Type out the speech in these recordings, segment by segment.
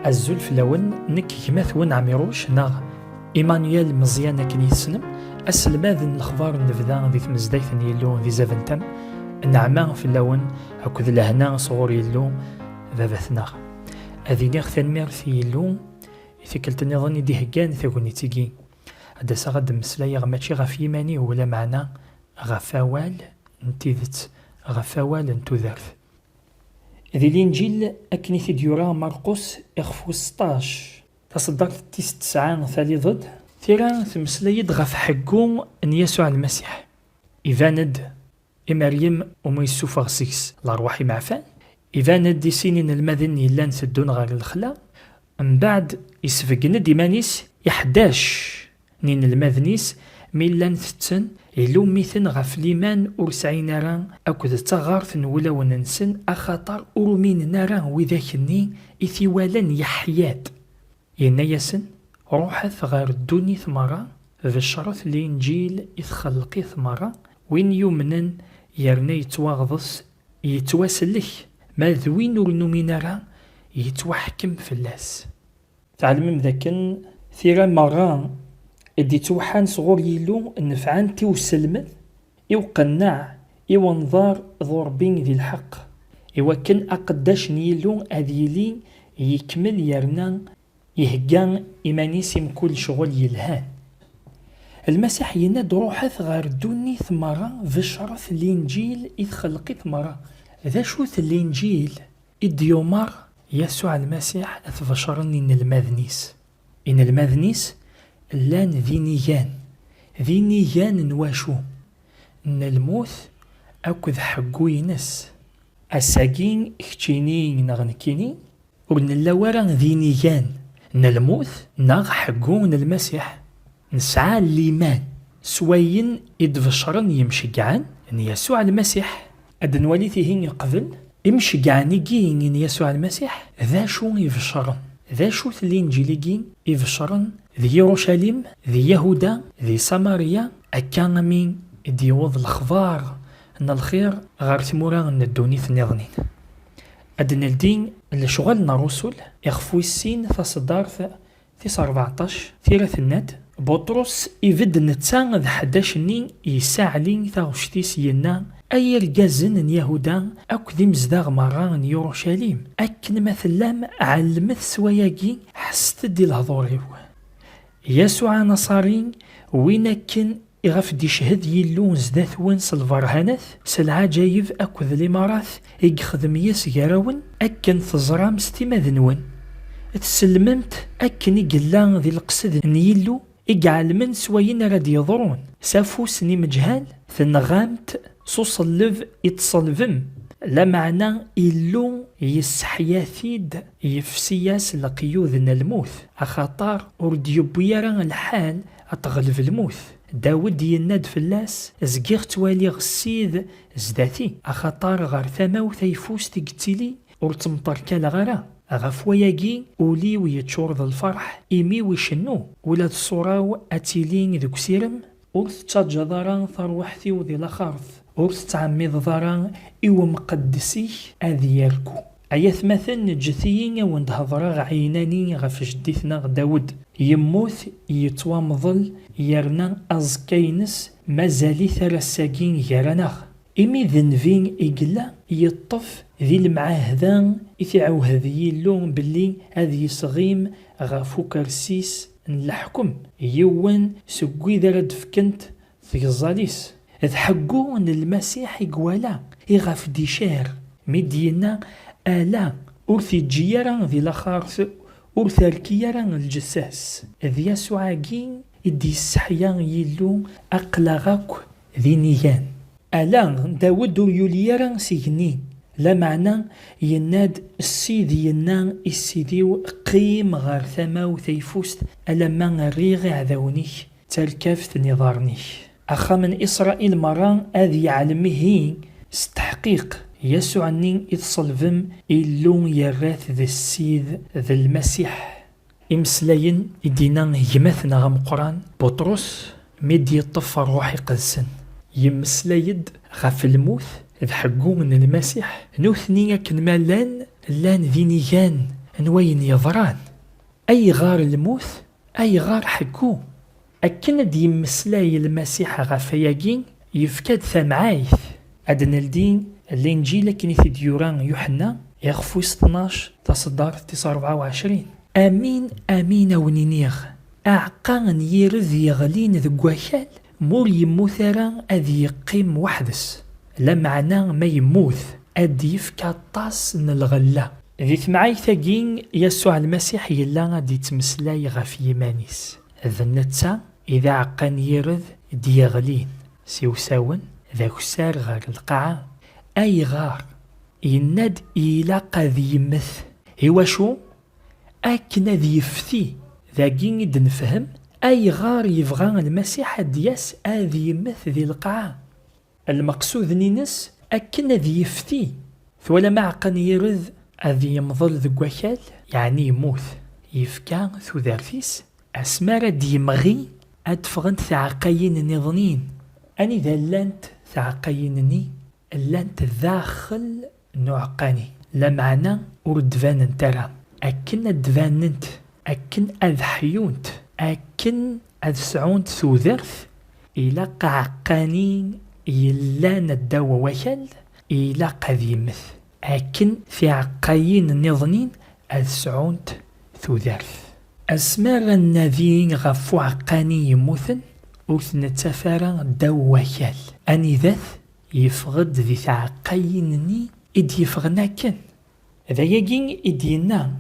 الزلف لون نك كماث ون عميروش ناغ إيمانويل مزيان كني سنم أسلماذ الأخبار نبدا ذي تمزدايث يلو ذي زافنتم النعمة في اللون هكذا لهنا صغور يلو بابثنا هذه نيغ ثنمير في يلو ثكلت النظام دي هكان ثقوني تيجي هذا سغد مسلاي غماتشي غف يماني ولا معنا غفاوال نتيذت غفاوال نتوذرث ذي الإنجيل أكني في ديورا مرقس إخفو 16 تصدقت تيس 9 ثالي ضد ثيرا ثمسلايد غف حقو أن يسوع المسيح إيفاند مريم وميسوف غسيكس الأرواح معفان إيفاند دي سنين المذن يلان سدون غير الخلا من بعد يسفقن ديمانيس يحداش نين المذنيس ميلان ثتن إلو ميثن غف ليمان أرسعين ران أكد تغارث ولا وننسن أخطر أرمين ناران وذاكني إثيوالا يحيات ينايسن روحث غير الدوني ثمرة في الشرف الإنجيل إذ خلقي ثمرة وين يمنن يرنا يتواغضس يتواسلك ما ذوين ورنومين ران يتوحكم في اللاس تعلم ذاكن ثيرا مران إدي توحان صغور يلو النفعان تيو سلمت إيو قناع إيو انظار ضربين ذي الحق إيو كان أقداش نيلو أذيلي يكمل يرنا يهجان إيمانيسيم كل شغل يلهان المسيح يناد روحث غير دوني ثمرة في شرف الإنجيل إذ خلقي ثمرة ذا شوث الإنجيل إد يومر يسوع المسيح أثفشرني إن المذنيس لان ذي نيجان نواشو ان الموت اكذ حقو ينس الساقين اكتيني نغنكيني ورن اللواران ذي نيجان ان الموت نغ حقو المسيح نسعى الليمان سوين ادفشرن يمشقعان ان يسوع المسيح ادنوالي ثيهين قبل يمشقعان جين ان يسوع المسيح ذا شو يفشرن ذا شو الانجيليين يفشرن ذي يروشاليم ذي يهودا ذي ساماريا أكان مين ديوض الأخبار أن الخير غير تمورا أن الدوني ثنيضنين أدنى الدين اللي شغلنا رسل يخفو السين تصدار في 14 ثيرة الند بطرس يفد نتسان ذي 11 نين يساعلين ثاوشتيس ينا أي رجازن يهودا أكو ذي مزداغ مران يروشاليم أكن مثلام علمت سواياكي حست دي الهضوريو يسوع نصارين وينكن يغف دي شهد يلون زداث وانس الفرهانث سالعجايب أكوذ الإمارات يخدم يسجراون أكن تزرام ستيماذنون تسلممت أكن يقلان ذي القصد نيلو يقعل من سوين راد يضرون سافوسني مجهال ثنغامت صوص اللف يتصلفم لا معنى إلو يسحياثيد يفسياس لقيوذ الموت أخطار أرديوبيرا الحال أتغلف الموت داود يناد فلاس زقيغ توالي غسيد زداتي أخطار غار ثما ثيفوس تقتلي أرتمطر كالغرا غفوياقي أولي ويتشور ذا الفرح إيمي ويشنو ولاد الصراو أتيلين ذوك سيرم أرث تجدران ثروحتي وذي لخارث أرث تعميض ضران إيو مقدسي أذي يركو أيث مثل جثيين وندهضر عيناني غف جديثنا داود يموت يتوامضل يرنا أزكينس مازالي ثرساقين يرناغ إمي ذنفين إقلا يطف ذي المعاهدان إثعو هذي اللون باللي هذي صغيم غفو كرسيس نلحكم يوان سقوي ذرد فكنت في الزاليس إذ حقو أن المسيح يقوالا يغف ديشار مدينا آلا أرثي جيارا ذي لخارث أرثاركيارا الجساس إذ يسوعاقين إدي السحيان يلو أقلغاك ذي نيان آلا داود يوليارا سيغنين لا معنى يناد السيدي ينان السيديو قيم غار ثما وثيفوست ألما الريغ عذاونيك تركفت نظارنيك أخا من إسرائيل مران أذي علمه استحقيق يسوع نين إتصلفم إلون يراث ذا السيد ذا المسيح إمسلاين إدينا يمثنا غم قران بطرس مدي الطفى روحي قدسن يمسلايد غف الموت ذ حقو من المسيح نوثني كنما لان ذي نيجان نوين يضران أي غار الموت أي غار حكو. أكن دي مسلاي المسيح غفياقين يفكاد ثمعايث أدنى الدين الإنجيل كنيث ديوران يوحنا يخفوس 12 تصدر 24. أمين أمين ونينيغ أعقان يرذ يغلين ذقوكال مور يموثرا أذي يقيم وحدس لا معنى ما يموث أدي يفكا طاس الغلة ذي ثمعايثاقين يسوع المسيح يلا غادي تمسلاي غف يمانيس ذنتا إذا عقان يرذ ديغلين سيوساون ذاك سار غار القاعة أي غار يناد إلا ذي يمث هو شو أكنا ذي يفتي ذاكين نفهم أي غار يبغى المسيح دياس أذي يمث ذي القاعة. المقصود نينس أكنا ذي يفتي ثولا ما عقان يرذ أذي يمضل ذقوكال يعني يموت يفكا ثو ذارفيس أسمار ديمغي أدفغن ثعقين نظنين أني ذا لانت ثعقينني لانت داخل نعقاني لا معنى وردفان ترى أكن أدفاننت أكن أذحيونت أكن أذسعونت ثو ذرث إلا قعقانين يلان الدوا وكال إلا قذيمث أكن في عقاين نظنين أذسعونت ثو ذرث أسمار النذين غفو عقاني يموثن وثن تفارا دوا وكال أني ذاث يفغد ذي ثعقاينني إد يفغنا كن ذا يجين إدينا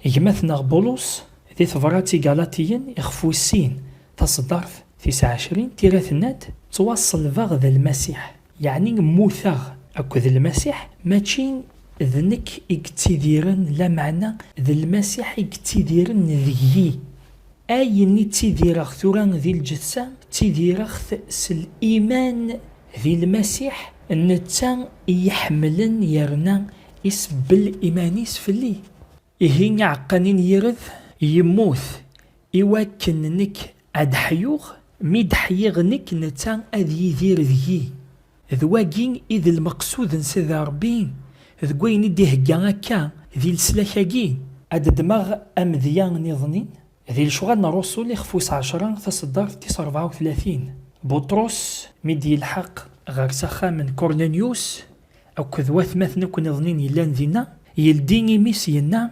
يجمثنا بولوس ذي ثفراتي غالاتيين يخفو السين تصدرث 29 تيراثنات توصل فغذ المسيح يعني موثغ أكو ذي المسيح ماشين ذنك اكتديرن لا معنى ذي المسيح اكتديرن ذي أي نتديرخ ثوران ذي الجثة تديرخ الإيمان ذي المسيح النتان يحملن يرنا يسبل إيمانيس في اللي إهين عقانين يرذ يموث إواكن نك أدحيوغ ميد حيغ نك نتان أذي يذير ذي ذواقين إذ المقصود نسيذ ربين ذقوين يديه قاكا ذي السلاكاقين أد دماغ أمذيان نظنين ذي الشغال رسول يخفوس 10 تصدر 34. بطرس ميدي الحق غير سخا من كورنيليوس أو كذوات مثنا كنا ظنين يلان ذينا يلديني ميسينا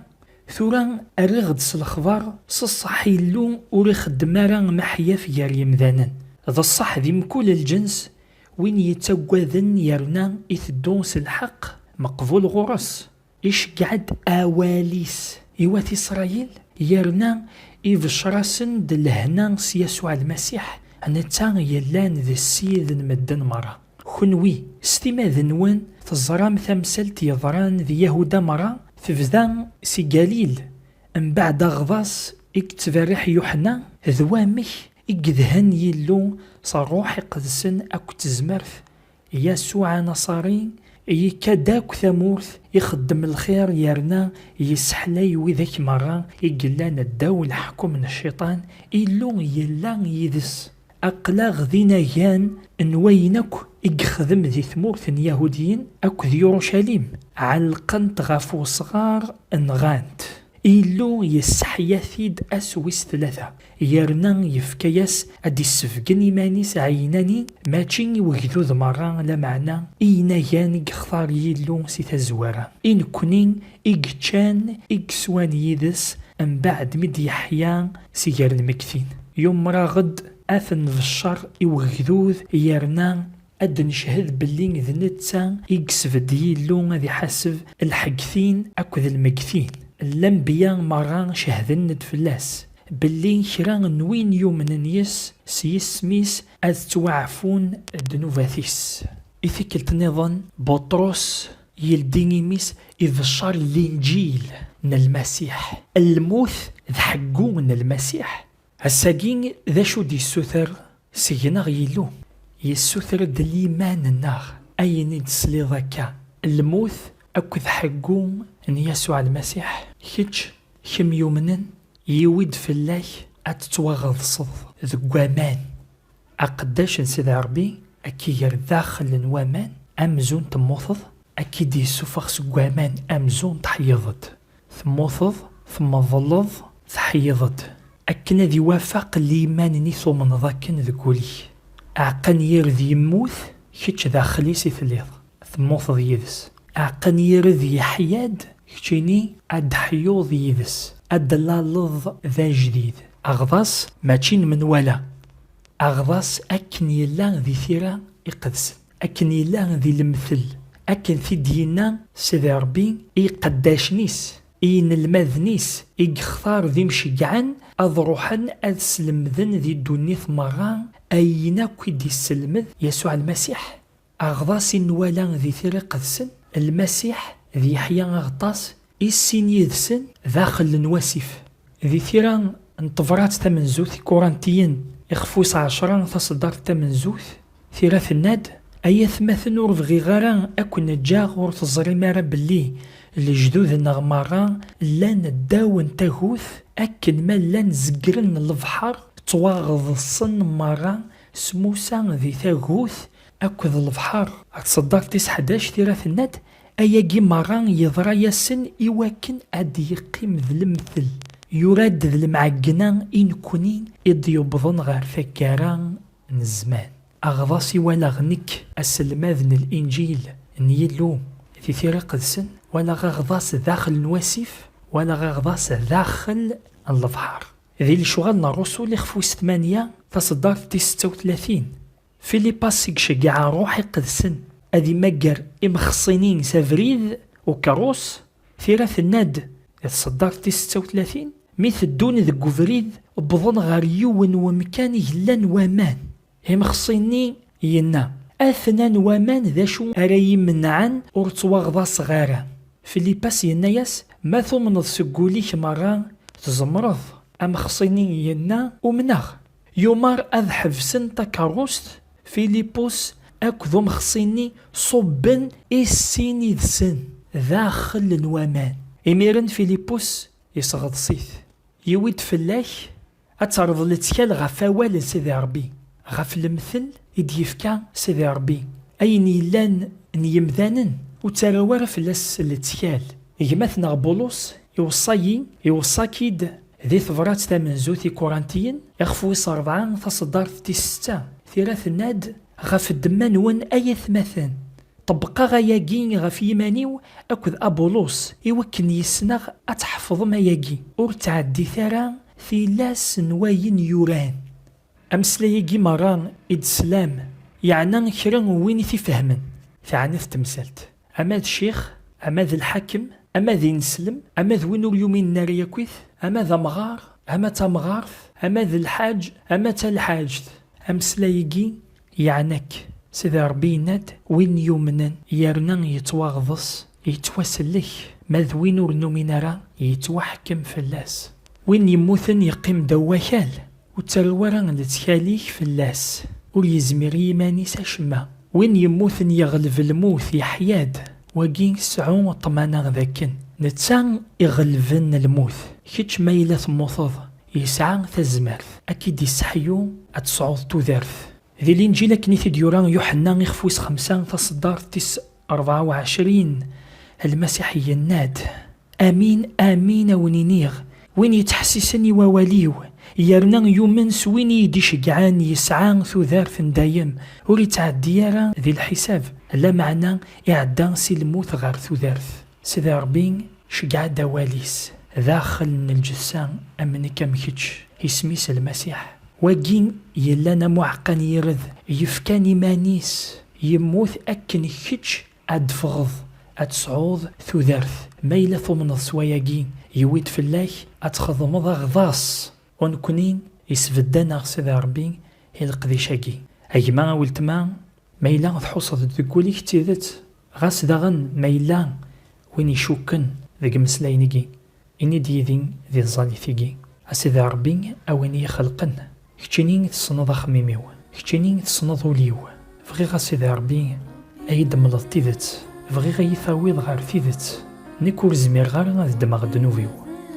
ثورا أرغد الأخبار صصح يلو وريخ الدمارة محيا في ياري مذانا ذا الصح ذي مكول الجنس وين يتوذن يرنا إثدونس الحق مقبول غرس إيش قعد أواليس إيوات إسرائيل يرنا إفشراسن دلهنا سيسوع المسيح نتا يلان ذي السيد المدن مرة خنوي ستيما ذنوان تزرام ثمسلت يضران ذي يهودا مرة ففذان سي قليل من بعد غضاس اكتفرح يوحنا ذوامك اقذهن يلو صروح قدسن اكو تزمرث يسوع نصاري يكداك ثمورث يخدم الخير يرنا يسحلي وذاك مرة يقلان الدول حكم من الشيطان إلو يلان يدس أقلاغ ذينا يان نوينك إخدم ذي ثمورث يهوديين أكو ذي يروشاليم علقنت غفو صغار انغانت إلو يسحياثيد أسويس 3 يرنا يفكياس أدي السفقن إيمانيس عيناني ماتشيني وكذوذ مرة لا معنى إينا يان يختار يلو سي تزوارا إن كونين إكتشان إكسوان يدس من بعد مد يحيا سيجار المكثين يوم راغد أثن في الشر إوغذوذ يرنا أد نشهد باللي ذنتا إكسف ديلو ذي حسب الحقثين أكو ذي المكثين الأنبياء مرة شهدن فلاس باللي كران نوين يومن يس سيسميس أذ توعفون دنوفاثيس إثيكلت نظن بطرس يلديني ميس إذ الشر الإنجيل من المسيح الموث ذحقو من المسيح الساقين ذا شو دي السوثر سينا يلو يسوثر دليمان النار أين يتسلي ذكا الموث أكو ذحقو أن يسوع المسيح كيتش كم يومنن يود في الله أتتوغض صد ذقوامان أقداش نسيد ربي أكي يرداخل نوامان أمزون تموثض أكي دي سوفخ سقوامان أمزون تحيضت ثموثض ثم ظلظ تحيضد أكن ذي وافق الإيمان ثم ذاكن ذكولي أعقن يرذ يموت كتش داخلي سيثليض ثموث ذيذس أعقن يرذ يحياد كتشيني أد حيوض يذس أد لالظ ذا جديد أغضاس ماشين من ولا أغضاس أكن يلا ذي ثيرا يقدس أكن يلا ذي المثل أكن في دينا سيدي ربي يقداشنيس إن المذنيس يختار ذي مشجعن أضروحن أسلمذن ذي الدنيث مران أين كيدي السلمذ يسوع المسيح أغضاس ولا ذي ثيرا قدسن المسيح ذي يحيى أغطاس السين يذسن داخل نواسف ذي ثيرا انتظرات ثمن زوث كورنتيين يخفوس 10 تصدر ثمن زوث ثيرا الناد أي ثمثن ورفغي غاران أكون نجاغ ورتزري مارا بلي الجدود النغماران لان داون تاغوث أكن ما لان زقرن البحر تواغض الصن مران سموسا ذي تاغوث أكوذ البحر تصدر 11 ثيرا الناد أياجي مران يضرى ياسن إواكن أدي يقيم ذي المثل يراد ذي المعقنان إن كونين إد يبضن غير فكاران الزمان أغضاسي ولا غنك السلماذن الإنجيل نيلو في ثيرا قدسن ولا غغضاس داخل نواسف ولا غغضاس داخل البحر ذي الشغل الرسول يخفوس 8 تصدر 36 فيليباس يشجع روحي قدسن أذي مجر إمخصينين سافريذ وكاروس ثيرا الناد يتصدر 36 مثل دون ذي قفريذ بظن غاريون ومكان يهلان وامان إمخصيني ينا أثنان وامان ذا شو أراي منعان ورتواغضا صغارا فيليباس يناياس ما ثمن السقوليك مران تزمرض أمخصيني ينا ومناغ يومار أذحف سنتا كاروست فيليبوس أكذو مخصيني صبن السيني ذسن داخل الوامان إميرن فيليبوس يصغض صيث يويد فلاش أتعرض لتكال غفاوال سيدي ربي غف المثل يديفكا سيدي ربي أين يلان نيمذانن وتراوار فلاس لتكال يجمثنا بولوس يوصاكيد ذي ثفرات ثمن زوثي كورنتيين يخفوس 4 تصدر 6 ثلاث ناد غف الدمان ون أي ثمثان طبقا غياقين غف يمانيو أكذ أبولوس يوكن يسنغ أتحفظ ما ياقي ورتعدي ثرا ثلاث نواين يوران أمسلايقي مران إد سلام يعني كرن وين فهمن فعنف تمثلت أما الشيخ أما ذا الحاكم أما ذي نسلم أما ذا وينو اليومين نار يكويث أما ذا مغار أما تمغارث أما ذا الحاج أما تالحاج أمسلايقي يعنك سيدي ربي ناد وين يومنن يرنا يتواغضص يتوسلك ماذ وين ورنومينارا يتوحكم فلاس وين يموثن يقيم دواكال وتروارا لتكاليك فلاس ويزمير يماني ساشما وين يموثن يغلب الموت يحياد وكين سعون طمانا ذاكن نتسان يغلبن الموت كيتش مايلة موثض يسعى تزمرث أكيد يسحيو أتصعود تذرث ذي الإنجيل كنيث ديوران يوحنا يخفوس 5 تصدر 24 المسيحي الناد آمين آمين ونينيغ وين يتحسسني وواليو يرنا يومن سوين يدي شقعان يسعان ثوذارث دايم وري تعديارا ذي الحساب لا معنى إعدان سي الموت غير ثوذارث سيدي ربين شقع دواليس داخل الجسام أمني كمكتش اسميس المسيح وكين يلانا معقن يرذ يفكاني مانيس يموت أكن كتش أدفغض أتصعود ثوذارث ميلة ثمن السواياقين يويد في الله أتخضمض غضاص ونكونين يسفدنا سيدي ربي هي القديشاقي أجمع ولتما ميلا تحوصد تقولي كتيدت غاس داغن ميلا وين يشوكن ذيك مسلاينيكي إني ديذين ذي الظالثيكي أسيدي ربي أوين يخلقن كتشينين تصنض خميميو كتشينين تصنض وليو فغي سيدي ربي أيد ملطيدت فغي غيثاويض غار ثيدت نيكور زمير غار غاد دماغ دنوفيو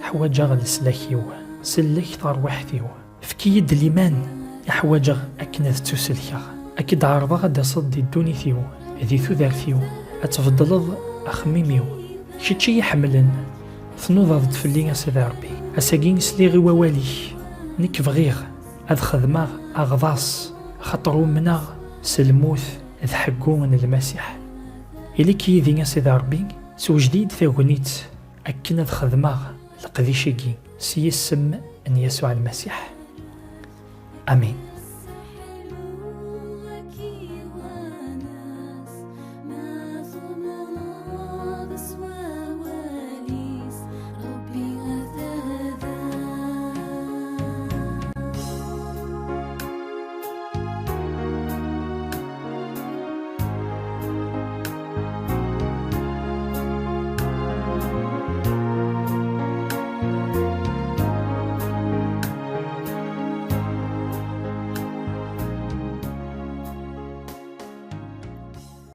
حواجا غاد سلاكيو سلك تروحتيو فكيد الإيمان يحواجا أكنث تسلكا أكيد عارضا غادا صدي الدوني ثيو ذي ثوذار ثيو أتفضلض أخميميو شتشي يحملن تنوض تفلي أسيدي ربي أساقي نسليغي ووالي نك بغيغ أذ خدماغ أغضاص خطرو مناغ سلموث أذ حقون المسيح إلي كيذي أسيدي ربي سو جديد ثاغنيت أكن أذ خدماغ القديشيكي سي السم أن يسوع المسيح. آمين.